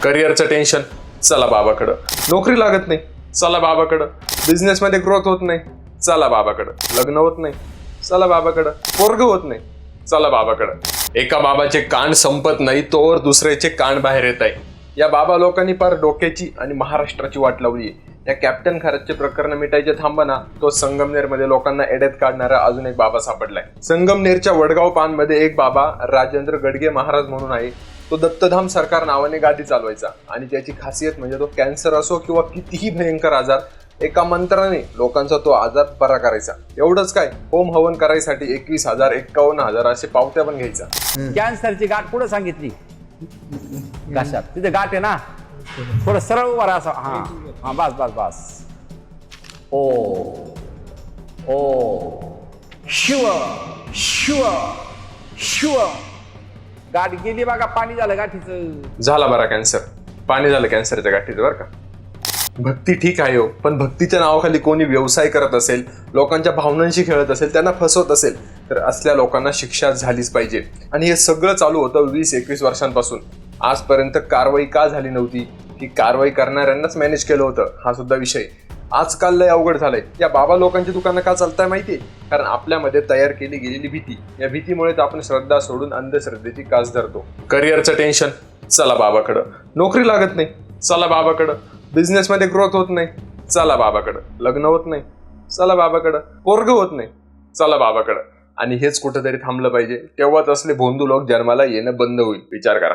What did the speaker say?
करिअरचं tension, चला बाबाकडं. नोकरी लागत नाही, चला बाबाकडं. बिझनेसमध्ये ग्रोथ होत नाही, चला बाबाकडं. लग्न होत नाही, चला बाबाकडं. पोरग होत नाही, चला बाबाकडं. एका बाबाचे कान संपत नाही तोवर दुसऱ्याचे कान बाहेर येत आहे. या बाबा लोकांनी पार डोक्याची आणि महाराष्ट्राची वाट लावली. या कॅप्टन खरंचचे प्रकरण मिटायचे थांबना, तो संगमनेरमध्ये लोकांना एड्यात काढणारा अजून एक बाबा सापडलाय. संगमनेरच्या वडगाव पानमध्ये एक बाबा राजेंद्र गडगे महाराज म्हणून आहे. तो दत्तधाम सरकार नावाने गादी चालवायचा आणि त्याची खासियत म्हणजे तो कॅन्सर असो किंवा कितीही भयंकर आजार, एका मंत्राने लोकांचा तो आजार बरा करायचा. एवढंच काय, होम हवन करायसाठी 21,000 51,000 असे पावत्या पण घ्यायचा. कॅन्सरची गाठ पुढे सांगितली कशात, तिथे गाठ आहे ना, थोडं सरळ उभा राहा. हा हा, बस बस बस. ओ ओ शिव शिव शिव. गाठ गेली बघा, पाणी झालं गाठीचं. झाला बरा कॅन्सर, पाणी झालं कॅन्सरच्या गाठीचं बरं का. भक्ती ठीक आहे हो, पण भक्तीच्या नावाखाली कोणी व्यवसाय करत असेल, लोकांच्या भावनांशी खेळत असेल, त्यांना फसवत असेल, तर असल्या लोकांना शिक्षा झालीच पाहिजे. आणि हे सगळं चालू होतं 20-21 वर्षांपासून. आजपर्यंत कारवाई का झाली नव्हती, की कारवाई करणाऱ्यांनाच मॅनेज केलं होतं, हा सुद्धा विषय. आजकाल लय अवघड झालंय. या बाबा लोकांची दुकानं का चालताय माहितीये? कारण आपल्यामध्ये तयार केली गेलेली भीती. या भीतीमुळेच आपण श्रद्धा सोडून अंधश्रद्धेची कास धरतो. करिअरचं टेन्शन, चला बाबाकडं. नोकरी लागत नाही, चला बाबाकडं. बिझनेसमध्ये ग्रोथ होत नाही, चला बाबाकडं. लग्न होत नाही, चला बाबाकडं. पोरग होत नाही, चला बाबाकडं. आणि हेच कुठेतरी थांबलं पाहिजे. तेव्हाच असले भोंदू लोक जन्माला येणं बंद होईल. विचार करा.